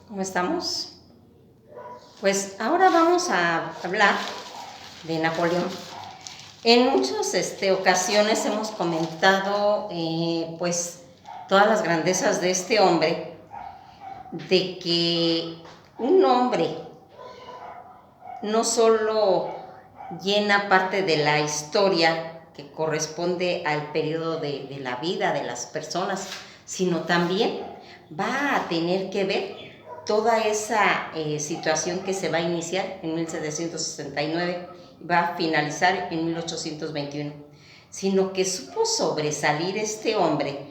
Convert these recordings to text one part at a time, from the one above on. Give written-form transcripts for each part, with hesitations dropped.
¿Cómo estamos? Pues ahora vamos a hablar de Napoleón. En muchas ocasiones hemos comentado pues todas las grandezas de este hombre, de que un hombre no solo llena parte de la historia que corresponde al periodo de la vida de las personas, sino también va a tener que ver toda esa situación que se va a iniciar en 1769 y va a finalizar en 1821, sino que supo sobresalir este hombre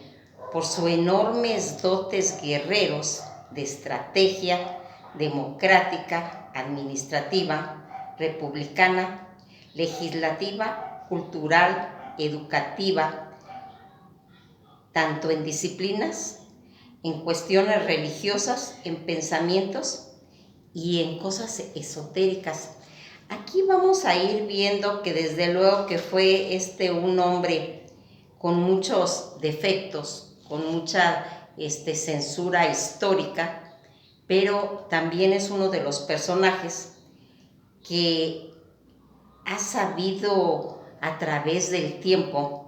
por sus enormes dotes guerreros de estrategia democrática, administrativa, republicana, legislativa, cultural, educativa, tanto en disciplinas, en cuestiones religiosas, en pensamientos y en cosas esotéricas. Aquí vamos a ir viendo que desde luego que fue un hombre con muchos defectos, con mucha censura histórica, pero también es uno de los personajes que ha sabido a través del tiempo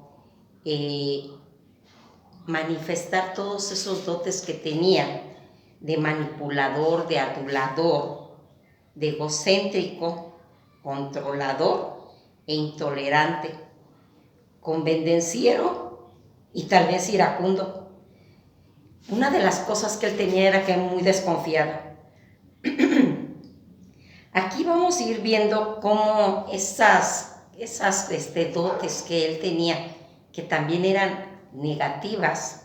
manifestar todos esos dotes que tenía de manipulador, de adulador, de egocéntrico, controlador e intolerante, convenenciero y tal vez iracundo. Una de las cosas que él tenía era que era muy desconfiado. Aquí vamos a ir viendo cómo esas dotes que él tenía, que también eran negativas,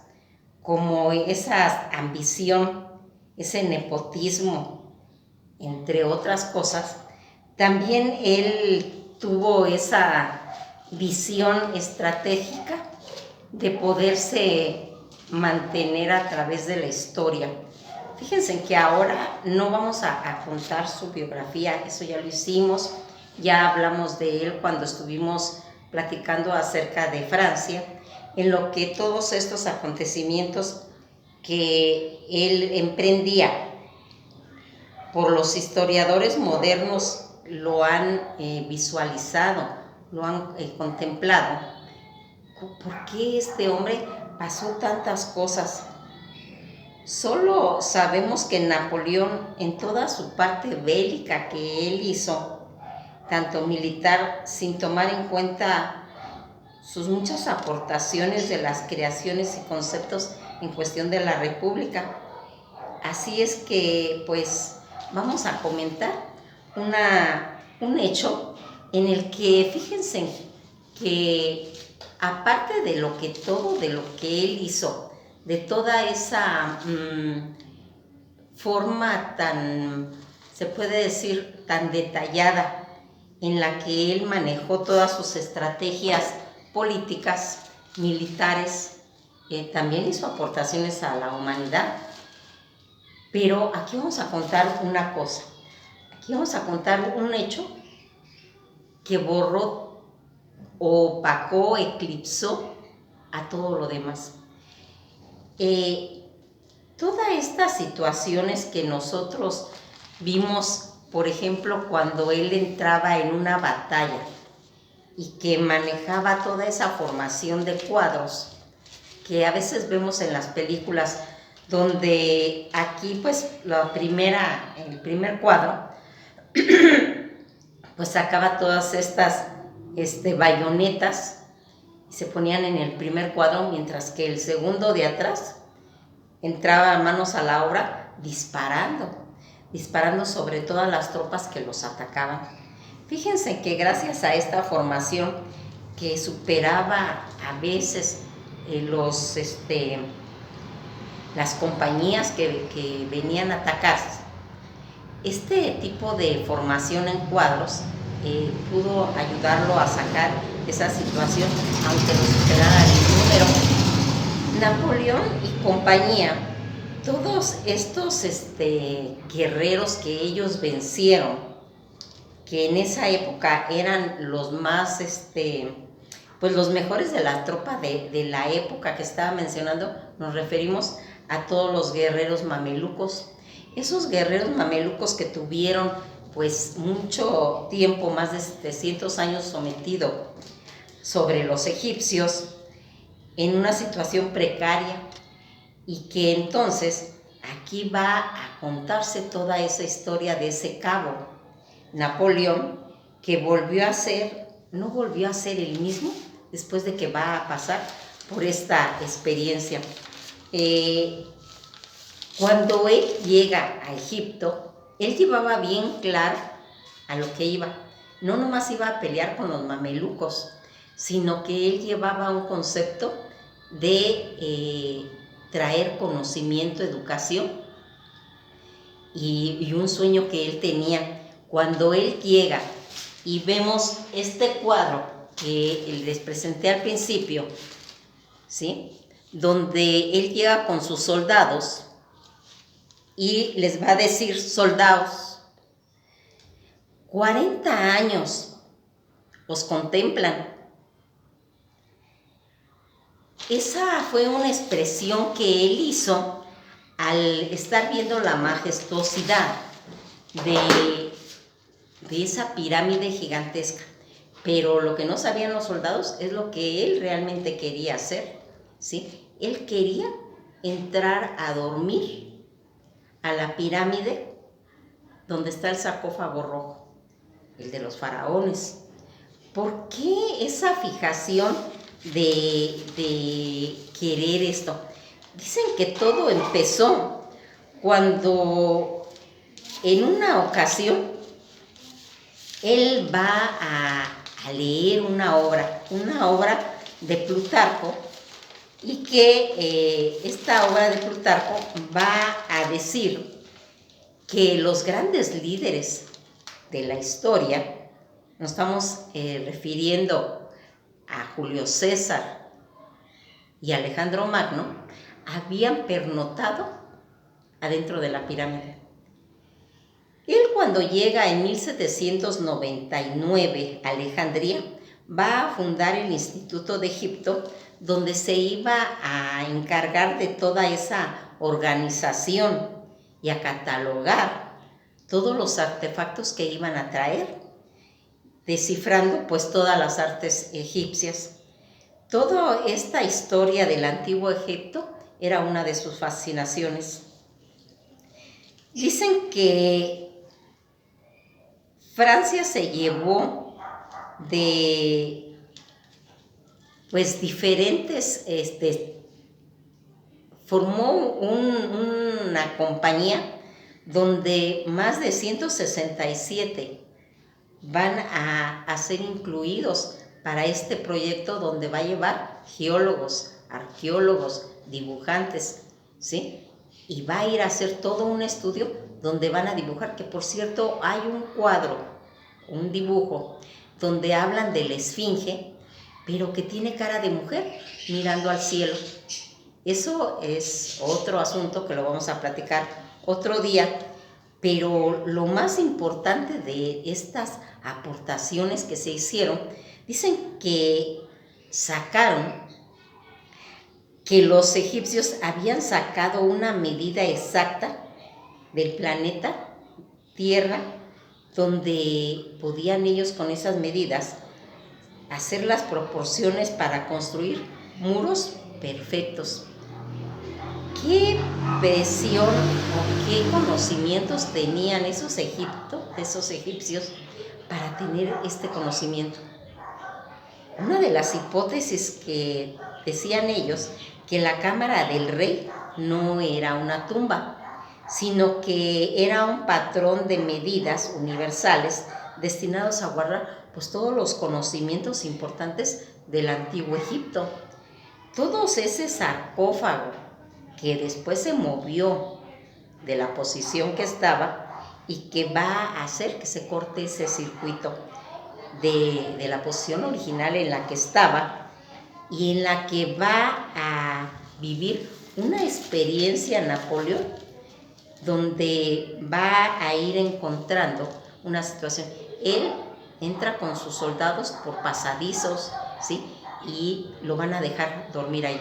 como esa ambición, ese nepotismo, entre otras cosas, también él tuvo esa visión estratégica de poderse mantener a través de la historia. Fíjense que ahora no vamos a contar su biografía, eso ya lo hicimos, ya hablamos de él cuando estuvimos platicando acerca de Francia, en lo que todos estos acontecimientos que él emprendía, por los historiadores modernos lo han visualizado, lo han contemplado. ¿Por qué este hombre pasó tantas cosas? Solo sabemos que Napoleón, en toda su parte bélica que él hizo, tanto militar, sin tomar en cuenta sus muchas aportaciones de las creaciones y conceptos en cuestión de la República. Así es que, pues, vamos a comentar un hecho en el que, fíjense, que aparte de lo que él hizo, de toda esa forma tan, se puede decir, tan detallada en la que él manejó todas sus estrategias políticas, militares, también hizo aportaciones a la humanidad. Pero aquí vamos a contar una cosa, aquí vamos a contar un hecho que borró, opacó, eclipsó a todo lo demás. Todas estas situaciones que nosotros vimos, por ejemplo, cuando él entraba en una batalla y que manejaba toda esa formación de cuadros que a veces vemos en las películas, donde aquí pues el primer cuadro pues sacaba todas estas bayonetas y se ponían en el primer cuadro, mientras que el segundo de atrás entraba manos a la obra disparando sobre todas las tropas que los atacaban. Fíjense que gracias a esta formación que superaba a veces las compañías que venían a atacar, este tipo de formación en cuadros pudo ayudarlo a sacar esa situación, aunque lo superara el número. Napoleón y compañía, todos estos guerreros que ellos vencieron, que en esa época eran los más, pues los mejores de la tropa de la época que estaba mencionando, nos referimos a todos los guerreros mamelucos, Esos guerreros mamelucos que tuvieron pues mucho tiempo, más de 700 años sometido sobre los egipcios en una situación precaria, y que entonces aquí va a contarse toda esa historia de ese cabo Napoleón, que no volvió a ser el mismo después de que va a pasar por esta experiencia. Cuando él llega a Egipto, él llevaba bien claro a lo que iba. No nomás iba a pelear con los mamelucos, sino que él llevaba un concepto de traer conocimiento, educación, y un sueño que él tenía. Cuando él llega y vemos este cuadro que les presenté al principio, ¿sí?, donde él llega con sus soldados y les va a decir: soldados, 40 años os contemplan. Esa fue una expresión que él hizo al estar viendo la majestuosidad de esa pirámide gigantesca. Pero lo que no sabían los soldados es lo que él realmente quería hacer, ¿sí? Él quería entrar a dormir a la pirámide donde está el sarcófago rojo, el de los faraones. ¿Por qué esa fijación de querer esto? Dicen que todo empezó cuando en una ocasión él va a leer una obra de Plutarco, y que esta obra de Plutarco va a decir que los grandes líderes de la historia, nos estamos refiriendo a Julio César y Alejandro Magno, habían pernoctado adentro de la pirámide. Él, cuando llega en 1799 a Alejandría, va a fundar el Instituto de Egipto, donde se iba a encargar de toda esa organización y a catalogar todos los artefactos que iban a traer, descifrando pues todas las artes egipcias. Toda esta historia del antiguo Egipto era una de sus fascinaciones. Dicen que Francia se llevó de diferentes, formó una compañía donde más de 167 van a ser incluidos para este proyecto, donde va a llevar geólogos, arqueólogos, dibujantes, ¿sí? Y va a ir a hacer todo un estudio donde van a dibujar, que por cierto hay un cuadro, un dibujo, donde hablan de la esfinge, pero que tiene cara de mujer mirando al cielo. Eso es otro asunto que lo vamos a platicar otro día, pero lo más importante de estas aportaciones que se hicieron, dicen que sacaron que los egipcios habían sacado una medida exacta del planeta Tierra, donde podían ellos con esas medidas hacer las proporciones para construir muros perfectos. ¿Qué presión o qué conocimientos tenían esos egipcios para tener este conocimiento? Una de las hipótesis que decían ellos, que la cámara del rey no era una tumba, sino que era un patrón de medidas universales destinados a guardar pues todos los conocimientos importantes del antiguo Egipto. Todo ese sarcófago que después se movió de la posición que estaba, y que va a hacer que se corte ese circuito de la posición original en la que estaba, y en la que va a vivir una experiencia Napoleón, donde va a ir encontrando una situación. Él entra con sus soldados por pasadizos, ¿sí? Y lo van a dejar dormir ahí.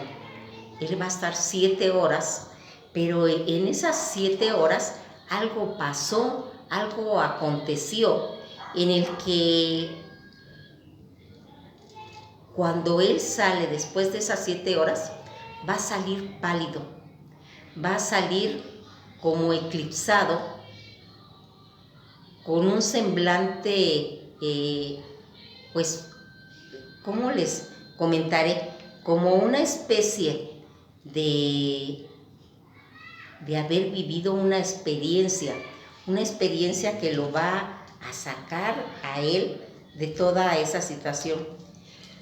Él va a estar 7 horas, pero en esas 7 horas algo pasó, algo aconteció en el que cuando él sale después de esas 7 horas, va a salir pálido, va a salir como eclipsado, con un semblante, pues, ¿cómo les comentaré? Como una especie de haber vivido una experiencia que lo va a sacar a él de toda esa situación.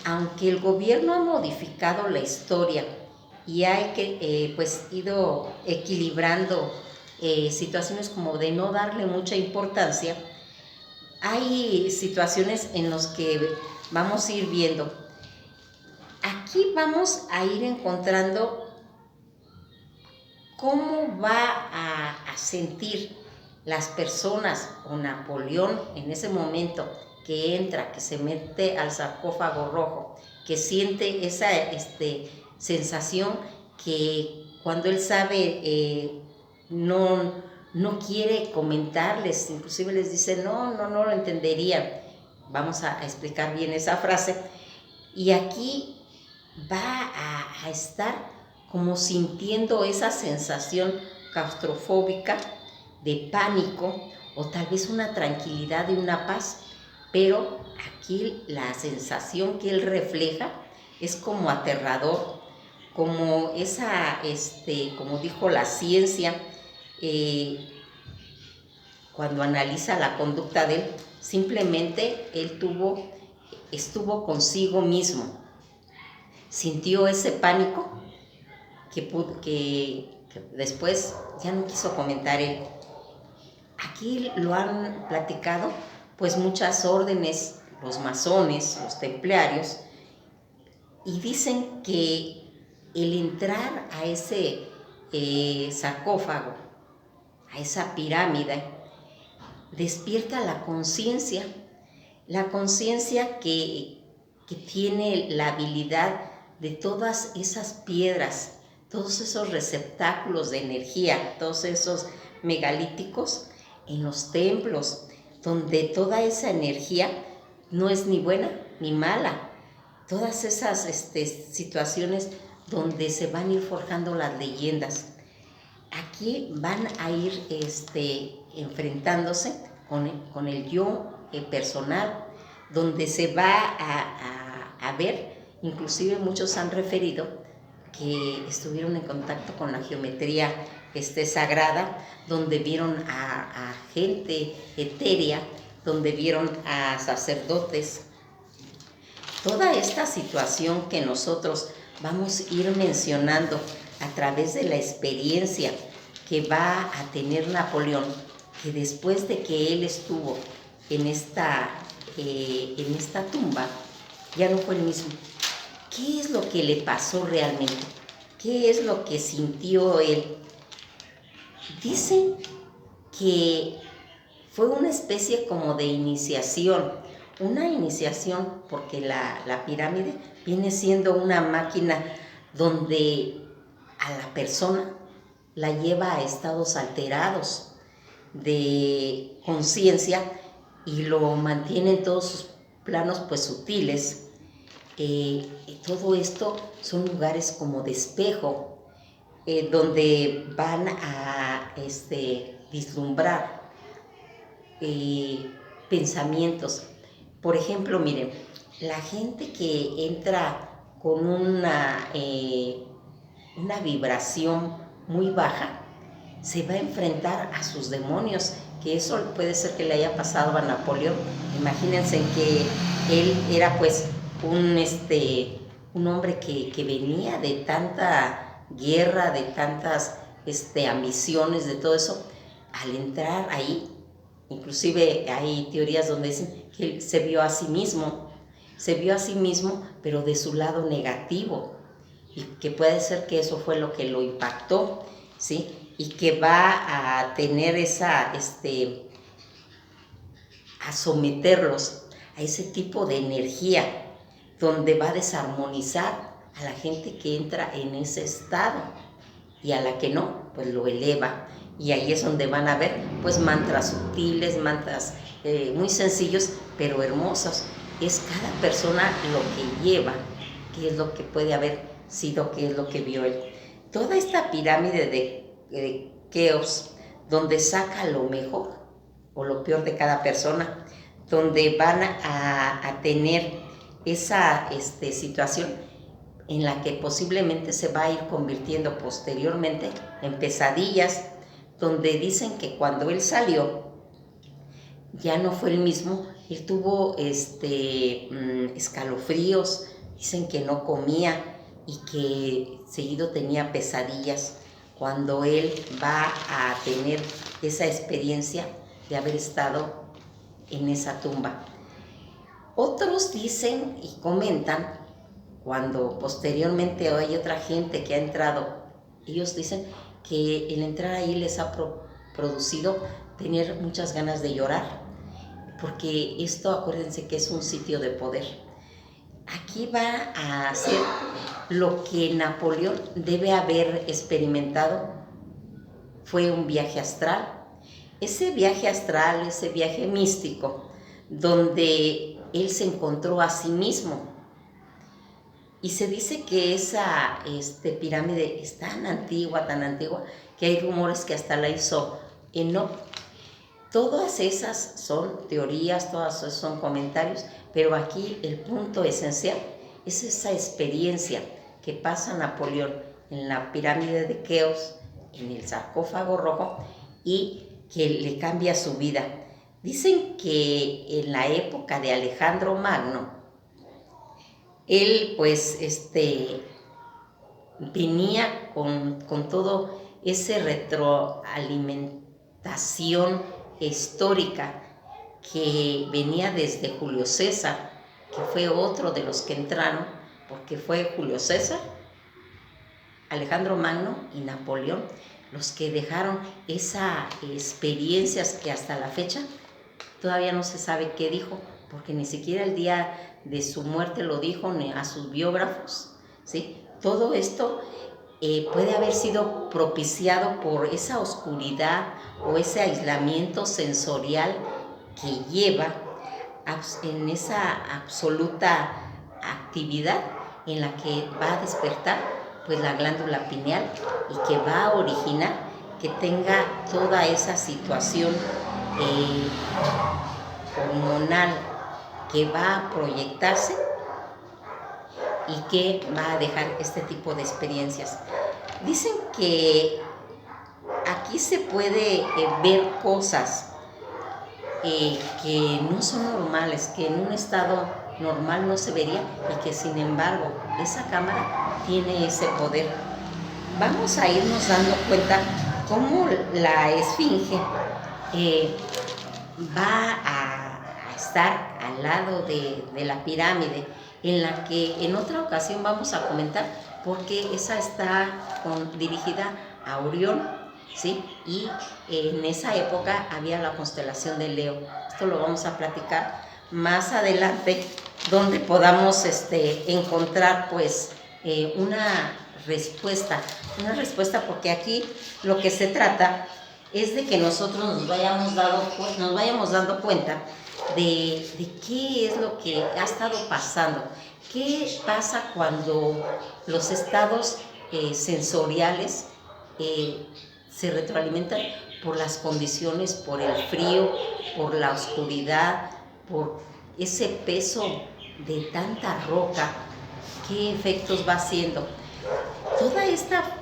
Aunque el gobierno ha modificado la historia y ha pues ido equilibrando situaciones como de no darle mucha importancia, hay situaciones en las que vamos a ir viendo. Aquí vamos a ir encontrando cómo va a sentir las personas o Napoleón en ese momento que entra, que se mete al sarcófago rojo, que siente esa sensación que cuando él sabe no quiere comentarles, inclusive les dice no lo entenderían. Vamos a explicar bien esa frase. Y aquí va a estar como sintiendo esa sensación claustrofóbica de pánico o tal vez una tranquilidad y una paz, pero aquí la sensación que él refleja es como aterrador, como esa, como dijo la ciencia, cuando analiza la conducta de él, simplemente él estuvo consigo mismo, sintió ese pánico que después ya no quiso comentar él. Aquí lo han platicado pues muchas órdenes, los masones, los templarios, y dicen que el entrar a ese sarcófago, a esa pirámide, despierta la conciencia que tiene la habilidad de todas esas piedras, todos esos receptáculos de energía, todos esos megalíticos en los templos, donde toda esa energía no es ni buena ni mala. Todas esas situaciones donde se van a ir forjando las leyendas. Aquí van a ir enfrentándose con el yo personal, donde se va a ver, inclusive muchos han referido que estuvieron en contacto con la geometría sagrada, donde vieron a gente etérea, donde vieron a sacerdotes. Toda esta situación que nosotros vamos a ir mencionando a través de la experiencia que va a tener Napoleón, que después de que él estuvo en esta tumba, ya no fue el mismo. ¿Qué es lo que le pasó realmente? ¿Qué es lo que sintió él? Dicen que fue una especie como de iniciación, porque la pirámide viene siendo una máquina donde a la persona la lleva a estados alterados de conciencia y lo mantiene en todos sus planos pues sutiles. Todo esto son lugares como de espejo, donde van a vislumbrar pensamientos. Por ejemplo, miren, la gente que entra con una vibración muy baja se va a enfrentar a sus demonios, que eso puede ser que le haya pasado a Napoleón. Imagínense que él era pues un hombre que venía de tanta guerra, de tantas ambiciones, de todo eso. Al entrar ahí, inclusive hay teorías donde dicen que él se vio a sí mismo, pero de su lado negativo, y que puede ser que eso fue lo que lo impactó, ¿sí? Y que va a tener a someterlos a ese tipo de energía, donde va a desarmonizar a la gente que entra en ese estado, y a la que no, pues lo eleva. Y ahí es donde van a ver pues mantras sutiles, mantras muy sencillos, pero hermosos. Es cada persona lo que lleva, qué es lo que puede haber sido, qué es lo que vio él. Toda esta pirámide de Keops, donde saca lo mejor o lo peor de cada persona, donde van a tener esa situación en la que posiblemente se va a ir convirtiendo posteriormente en pesadillas, donde dicen que cuando él salió ya no fue el mismo. Él tuvo escalofríos, dicen que no comía y que seguido tenía pesadillas cuando él va a tener esa experiencia de haber estado en esa tumba. Otros dicen y comentan, cuando posteriormente hay otra gente que ha entrado, ellos dicen que el entrar ahí les ha producido tener muchas ganas de llorar, porque esto, acuérdense que es un sitio de poder. Aquí va a hacer lo que Napoleón debe haber experimentado, fue un viaje astral. Ese viaje astral, ese viaje místico, donde él se encontró a sí mismo. Y se dice que esa pirámide es tan antigua, que hay rumores que hasta la hizo Enoch. Todas esas son teorías, todas esas son comentarios, pero aquí el punto esencial es esa experiencia que pasa Napoleón en la pirámide de Keops, en el sarcófago rojo, y que le cambia su vida. Dicen que en la época de Alejandro Magno, él pues venía con todo ese retroalimentación histórica que venía desde Julio César, que fue otro de los que entraron, porque fue Julio César, Alejandro Magno y Napoleón los que dejaron esas experiencias que hasta la fecha todavía no se sabe qué dijo, porque ni siquiera el día de su muerte lo dijo ni a sus biógrafos, ¿sí? Todo esto puede haber sido propiciado por esa oscuridad o ese aislamiento sensorial que lleva en esa absoluta actividad en la que va a despertar pues la glándula pineal y que va a originar que tenga toda esa situación hormonal que va a proyectarse y que va a dejar este tipo de experiencias. Dicen que aquí se puede ver cosas que no son normales, que en un estado normal no se vería y que sin embargo esa cámara tiene ese poder. Vamos a irnos dando cuenta cómo la esfinge va a estar al lado de la pirámide, en la que en otra ocasión vamos a comentar, porque esa está dirigida a Orión, ¿sí? Y en esa época había la constelación de Leo. Esto lo vamos a platicar más adelante, donde podamos encontrar pues una respuesta, porque aquí lo que se trata es de que nosotros nos vayamos dando cuenta de qué es lo que ha estado pasando, qué pasa cuando los estados sensoriales se retroalimentan por las condiciones, por el frío, por la oscuridad, por ese peso de tanta roca, qué efectos va haciendo. Toda esta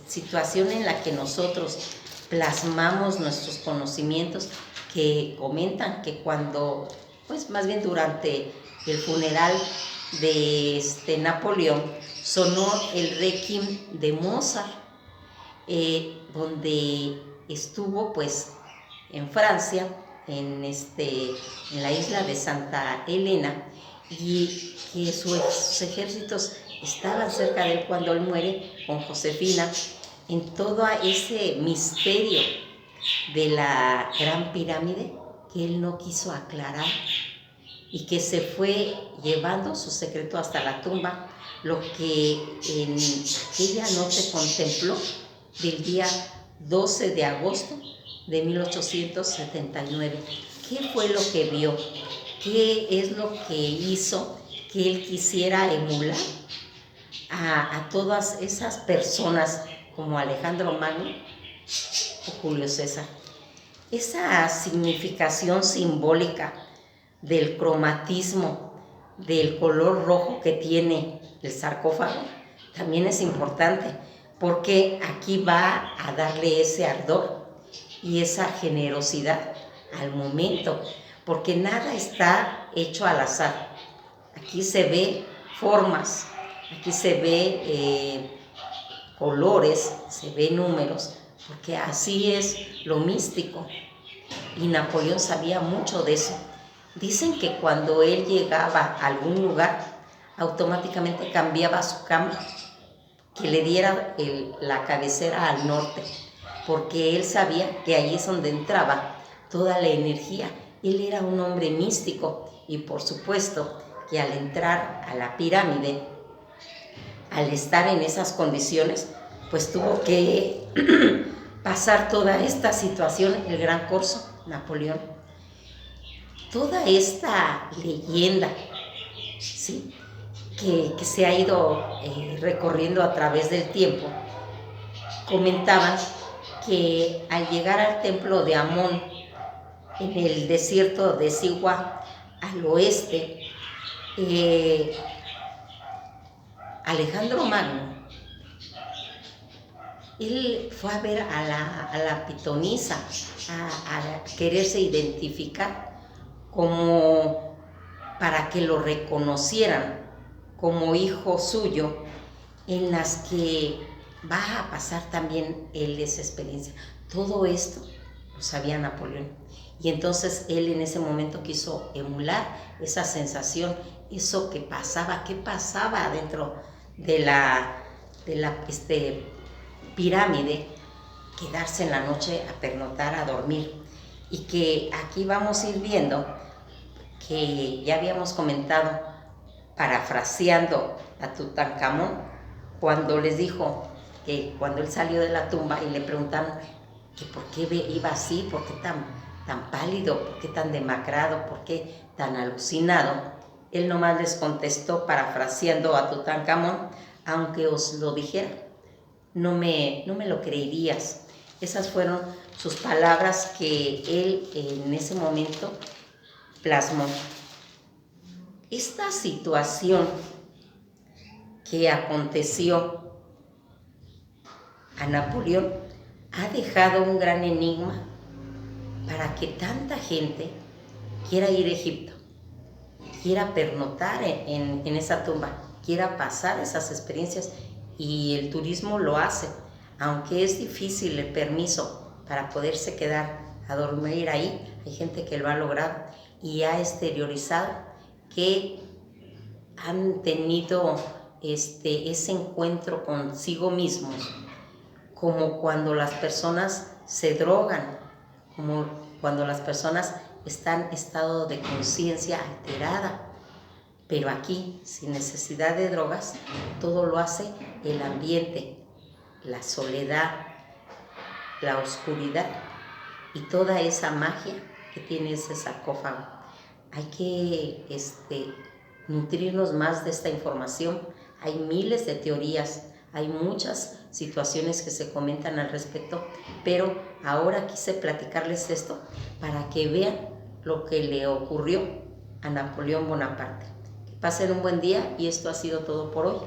situación en la que nosotros plasmamos nuestros conocimientos, que comentan que cuando, pues más bien durante el funeral de Napoleón, sonó el Requiem de Mozart, donde estuvo pues en Francia, en la isla de Santa Elena, y que sus ejércitos estaban cerca de él cuando él muere con Josefina, en todo ese misterio de la Gran Pirámide que él no quiso aclarar y que se fue llevando su secreto hasta la tumba, lo que en aquella noche contempló del día 12 de agosto de 1879. ¿Qué fue lo que vio? ¿Qué es lo que hizo que él quisiera emular a todas esas personas como Alejandro Magno o Julio César? Esa significación simbólica del cromatismo, del color rojo que tiene el sarcófago, también es importante, porque aquí va a darle ese ardor y esa generosidad al momento, porque nada está hecho al azar. Aquí se ve formas, aquí se ve colores, se ve números, porque así es lo místico. Y Napoleón sabía mucho de eso. Dicen que cuando él llegaba a algún lugar, automáticamente cambiaba su cama, que le diera la cabecera al norte, porque él sabía que ahí es donde entraba toda la energía. Él era un hombre místico y por supuesto que al entrar a la pirámide, al estar en esas condiciones, pues tuvo que pasar toda esta situación, el gran corso, Napoleón. Toda esta leyenda, ¿sí?, que se ha ido recorriendo a través del tiempo, comentaban que al llegar al templo de Amón, en el desierto de Siwa, al oeste, Alejandro Magno, él fue a ver a la pitonisa, a quererse identificar como para que lo reconocieran como hijo suyo, en las que va a pasar también él esa experiencia. Todo esto lo sabía Napoleón. Y entonces él en ese momento quiso emular esa sensación, eso que pasaba, qué pasaba dentro de la pirámide, quedarse en la noche a pernoctar, a dormir. Y que aquí vamos a ir viendo que ya habíamos comentado, parafraseando a Tutankamón, cuando les dijo que cuando él salió de la tumba y le preguntaron que por qué iba así, por qué tan pálido, por qué tan demacrado, por qué tan alucinado, él nomás les contestó, parafraseando a Tutankamón: aunque os lo dijera, no me lo creerías. Esas fueron sus palabras que él en ese momento plasmó. Esta situación que aconteció a Napoleón ha dejado un gran enigma para que tanta gente quiera ir a Egipto, quiera pernoctar en esa tumba, quiera pasar esas experiencias, y el turismo lo hace, aunque es difícil el permiso para poderse quedar a dormir ahí. Hay gente que lo ha logrado y ha exteriorizado que han tenido ese encuentro consigo mismos, como cuando las personas se drogan, como cuando las personas están en estado de conciencia alterada. Pero aquí, sin necesidad de drogas, todo lo hace el ambiente, la soledad, la oscuridad y toda esa magia que tiene ese sarcófago. Hay que nutrirnos más de esta información. Hay miles de teorías, hay muchas situaciones que se comentan al respecto, pero ahora quise platicarles esto para que vean lo que le ocurrió a Napoleón Bonaparte. Que pasen un buen día y esto ha sido todo por hoy.